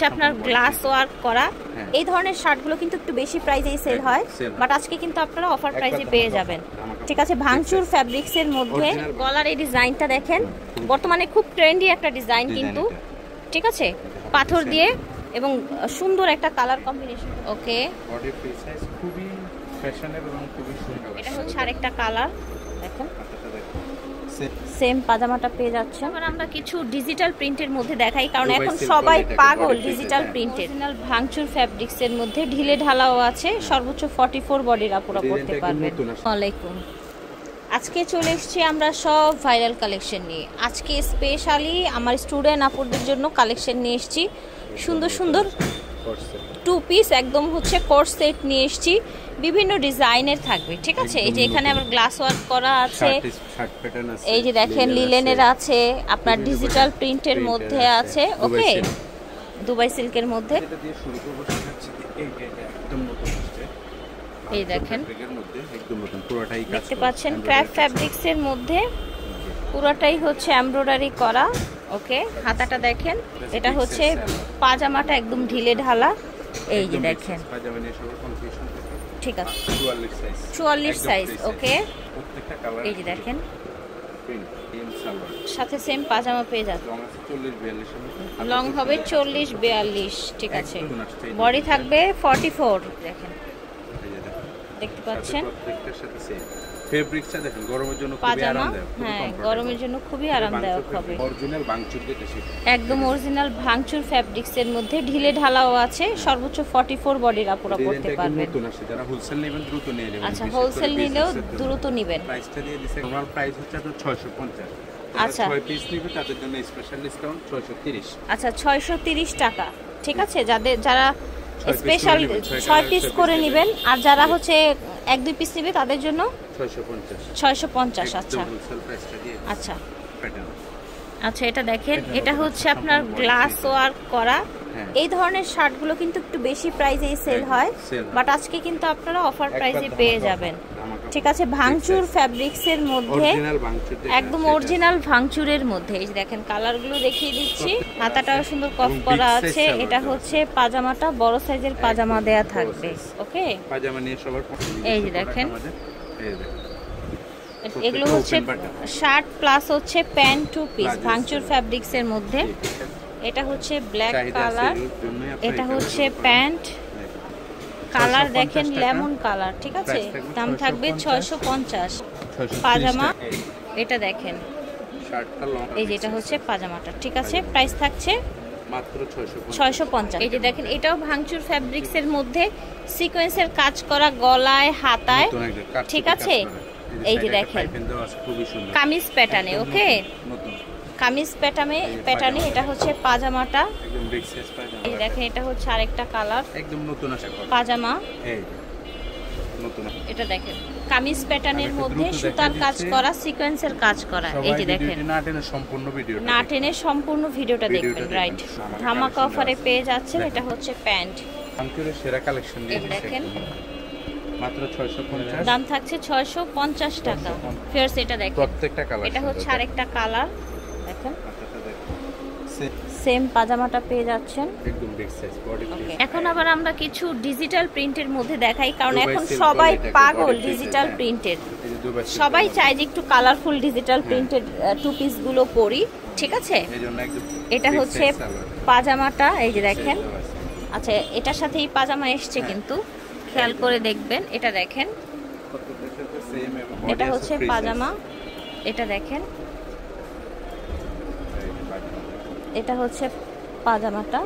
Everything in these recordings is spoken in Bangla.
হচ্ছে আপনার গ্লাস ওয়ার্ক করা। এই ধরনের শার্টগুলো কিন্তু একটু বেশি প্রাইসেই সেল হয়, বাট আজকে কিন্তু আপনারা অফার প্রাইসে পেয়ে যাবেন। ঠিক আছে, ভাঙচুর ফ্যাব্রিক্সের মধ্যে গলার এই ডিজাইনটা দেখেন, বর্তমানে খুব ট্রেন্ডি একটা ডিজাইন কিন্তু। ঠিক আছে, পাথর দিয়ে এবং সুন্দর একটা কালার কম্বিনেশন। ওকে, বডি ফ্রি সাইজ, খুবই ফ্যাশনেবল এবং খুবই সুন্দর। এটা হচ্ছে আরেকটা কালার দেখেন, সেম পাজামাটা পেয়ে যাচ্ছে। এবার আমরা কিছু ডিজিটাল প্রিন্টের মধ্যে দেখাই, কারণ এখন সবাই পাগল ডিজিটাল প্রিন্টের। অরিজিনাল ভাঙচুর ফ্যাব্রিক্সের মধ্যে ঢিলে ঢালাও আছে, সর্বোচ্চ 44 বডির আপুরা পড়তে পারবেন। ওয়ালাইকুম, আজকে চলে এসেছি আমরা সব ভাইরাল কালেকশন নিয়ে। আজকে স্পেশালি আমার স্টুডেন্ট আপুদের জন্য কালেকশন নিয়ে এসেছি, সুন্দর সুন্দর 2 পিস একদম হচ্ছে কোর্স সেট নিয়ে এসেছি, বিভিন্ন ডিজাইনের থাকবে। ঠিক আছে, এই যে এখানে আবার গ্লাস ওয়ার্ক করা আছে, এই যে দেখেন লিলেনের আছে, আপনার ডিজিটাল প্রিন্টের মধ্যে আছে। ওকে, দুবাই সিল্কের মধ্যে এই দেখেন দেখতে পাচ্ছেন, ক্র্যাপ ফ্যাব্রিক্সের মধ্যে পুরোটাই হচ্ছে এমব্রয়ডারি করা। ওকে, হাতাটা দেখেন, এটা হচ্ছে পাজামাটা একদম ঢিলে ঢালা। এই যে দেখেন, ঠিক আছে 44 সাইজ। ওকে, এই যে দেখেন সাথে সেম পাজামা পেয়ে যাচ্ছে, লং হবে 40-42। ঠিক আছে, বডি থাকবে 44। দেখেন, দেখতে পাচ্ছেন ফেব্রিকটা দেখেন, গরমের জন্য খুবই আরামদায়ক। হ্যাঁ, গরমের জন্য খুবই আরামদায়ক হবে। অরিজিনাল ভাঙচুর যেটা সেটা একদম অরিজিনাল ভাঙচুর ফ্যাব্রিক্সের মধ্যে ঢিলে ঢালাও আছে, সর্বোচ্চ 44 বডির আপুরা পড়তে পারবেন। নতুন আসে, যারা হোলসেল নেবেন দ্রুত নিয়ে নেবেন। আচ্ছা, হোলসেল নিলেও দ্রুত নেবেন। প্রাইসটা দিয়ে দিছে, নরমাল প্রাইস হচ্ছে আপনার 650। আচ্ছা, 6 পিস নিবে তাদের জন্য স্পেশাল ডিসকাউন্ট 630। আচ্ছা, 630 টাকা। ঠিক আছে, যারা স্পেশাল 6 পিস করে নেবেন, আর যারা হচ্ছে 1-2 পিস নেবে তাদের জন্য 650। আচ্ছা আচ্ছা আচ্ছা, এটা দেখেন, এটা হচ্ছে আপনার গ্লাস ওয়ার্ক করা। এই ধরনের শার্টগুলো কিন্তু একটু বেশি প্রাইসেই সেল হয়, বাট আজকে কিন্তু আপনারা অফার প্রাইসে পেয়ে যাবেন। ঠিক আছে, ভাঙচুর ফ্যাব্রিক্সের মধ্যে একদম অরিজিনাল ভাঙচুরের মধ্যে। এই যে দেখেন, কালারগুলো দেখিয়ে দিচ্ছি, হাতাটাও সুন্দর কফ করা আছে। এটা হচ্ছে পাজামাটা, বড় সাইজের পাজামা দেয়া থাকবে। ওকে, পাজামা নিয়ে সবার এই যে দেখেন, এগুলো হচ্ছে শার্ট প্লাস হচ্ছে প্যান্ট 2 পিস ভাঙচুর ফ্যাব্রিক্সের মধ্যে। এটা হচ্ছে ব্ল্যাক কালার, এটা হচ্ছে প্যান্ট কালার দেখেন লেমন কালার। ঠিক আছে, দাম থাকবে 650। পাজামা এটা দেখেন, এই যে এটা হচ্ছে পাজামাটা। ঠিক আছে, প্রাইস থাকছে মাত্র 650। এই যে দেখেন, এটাও ভাঙচুর ফ্যাব্রিক্সের মধ্যে সিকোয়েন্সের কাজ করা গলায় হাতায়। ঠিক আছে, এই যে দেখেন কামিজ প্যাটার্নে। ওকে, কামিজ প্যাটার্নে এটা হচ্ছে পাজামাটা। এই দেখেন, এটা হচ্ছে আরেকটা কালার, একদম নতুন আসা পাজামা। এটা দেখেন কামিজ প্যাটার্নের মধ্যে সুতার কাজ করা, সিকোয়েন্সের কাজ করা। এই যে দেখেন, না টেনে সম্পূর্ণ ভিডিওটা দেখবেন। রাইট, ধামাকা অফারে পেয়ে যাচ্ছেন। এটা হচ্ছে প্যান্ট, সেরা কালেকশন দিয়ে দেখেন, মাত্র 650। দাম থাকছে 650 টাকা। ফিয়ার্স, এটা দেখেন, প্রত্যেকটা কালার, এটা হচ্ছে আরেকটা কালার দেখেন, সেম পাজামাটা পেয়ে যাচ্ছেন একদম বিগ সাইজ বডি ফ্রি। এখন আবার আমরা কিছু ডিজিটাল প্রিন্টের মধ্যে দেখাই, কারণ এখন সবাই পাগল ডিজিটাল প্রিন্টের। সবাই চায় যে একটু কালারফুল ডিজিটাল প্রিন্টেড 2 পিস গুলো পরি। ঠিক আছে, এটা হচ্ছে পাজামাটা, এই যে দেখেন। আচ্ছা, এটার সাথে এই পাজামা এসছে কিন্তু, খেয়াল করে দেখবেন। এটা দেখেন, এটা হচ্ছে পাজামা। এটা দেখেন, এটা হচ্ছে পাজামাটা।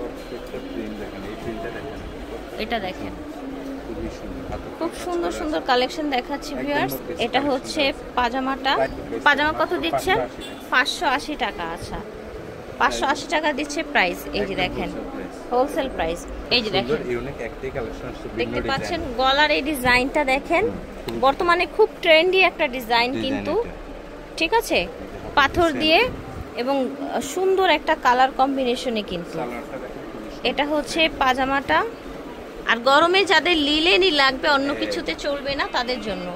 এটা দেখেন, খুব সুন্দর সুন্দর কালেকশন দেখাচ্ছি ভিউয়ার্স। এটা হচ্ছে পাজামাটা। পাজামা কত দিচ্ছেন? 580 টাকা। আচ্ছা, 580 টাকা দিচ্ছে প্রাইস। এই যে দেখেন, হোলসেল প্রাইস। এই যে দেখেন, দেখতে পাচ্ছেন গলার এই ডিজাইনটা দেখেন, বর্তমানে খুব ট্রেন্ডি একটা ডিজাইন কিন্তু। ঠিক আছে, পাথর দিয়ে এবং সুন্দর একটা কালার কম্বিনেশনে কিন্তু। এটা হচ্ছে পাজামাটা। আর গরমে যাদের লিলেনই লাগবে, অন্য কিছুতে চলবে না, তাদের জন্য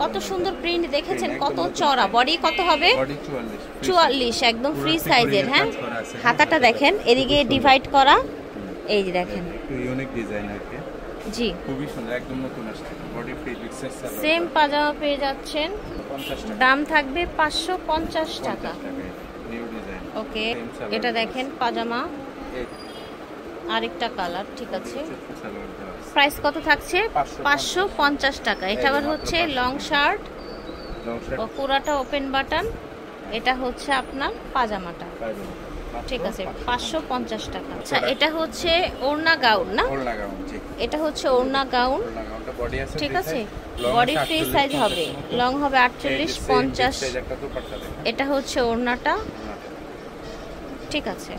কত সুন্দর প্রিন্ট দেখেছেন, কত চড়া। বডি কত হবে? 44, একদম ফ্রি সাইজের। হ্যাঁ, হাতাটা দেখেন, এদিকে ডিভাইড করা, এই যে দেখেন একটু ইউনিক ডিজাইন আর কি। জি খুবই সুন্দর, একদম নতুন আসছে। বডি ফেব্রিক্সের সালোয়ার। সেম পাজামা পেয়ে যাচ্ছেন, 50 টাকা। দাম থাকবে 550 টাকা। New design. ওকে, এটা দেখেন পাজামা, আরেকটা কালার, ঠিক আছে। প্রাইস কত থাকছে? 550 টাকা। এটা আবার হচ্ছে লং শার্ট, পুরাটা ওপেন বাটন। এটা হচ্ছে আপনার পাজামাটা, ঠিক আছে, 550 টাকা। আচ্ছা, এটা হচ্ছে ওড়না গাউন না? ওড়না গাউন, জি। এটা হচ্ছে ওড়না গাউন, ওড়নাটা বডি আছে, ঠিক আছে। বডি ফ্রি সাইজ হবে, লং হবে 48 50। এটা হচ্ছে ওড়নাটা, ঠিক আছে।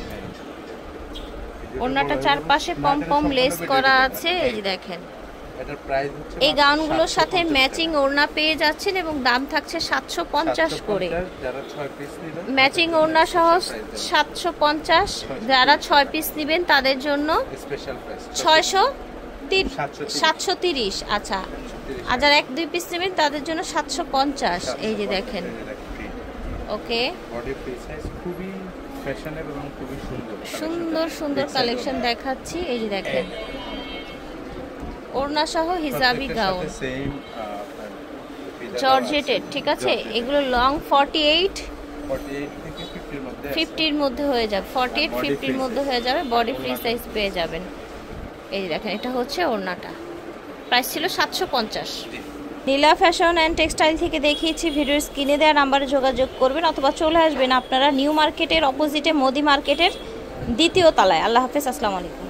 ওড়নাটা চারপাশে পম পম লেস করা আছে, এই যে দেখেন। এটার প্রাইস হচ্ছে এই গাউনগুলোর সাথে ম্যাচিং ওড়না পেয়ে যাচ্ছেন এবং দাম থাকছে 750 করে। যারা 6 পিস নেবেন, ম্যাচিং ওড়না সহ 750। যারা 6 পিস নেবেন তাদের জন্য স্পেশাল প্রাইস 730। আচ্ছা, আর যারা 1-2 পিস নেবেন তাদের জন্য 750। এই যে দেখেন, ওকে। বডি ফ্রি সাইজ, খুবই ফ্যাশনেবল এবং খুবই সুন্দর সুন্দর সুন্দর কালেকশন দেখাচ্ছি। এই যে দেখেন, ওড়না সহ হিজাবি গাউন, জর্জেটেড, ঠিক আছে। এগুলো লং 48 থেকে 50 এর মধ্যে হয়ে যাবে, 48 50 এর মধ্যে হয়ে যাবে। বডি ফ্রি সাইজ পেয়ে যাবেন। এই যে দেখেন, এটা হচ্ছে ওড়নাটা, প্রাইস ছিল 750। নীলা ফ্যাশন অ্যান্ড টেক্সটাইল থেকে দেখিয়েছি। ভিডিওর স্ক্রিনে দেওয়া নাম্বারে যোগাযোগ করবেন অথবা চলে আসবেন আপনারা নিউ মার্কেটের অপোজিটে, মোদি মার্কেটের 2য় তলায়। আল্লাহ হাফেজ, আসসালামু আলাইকুম।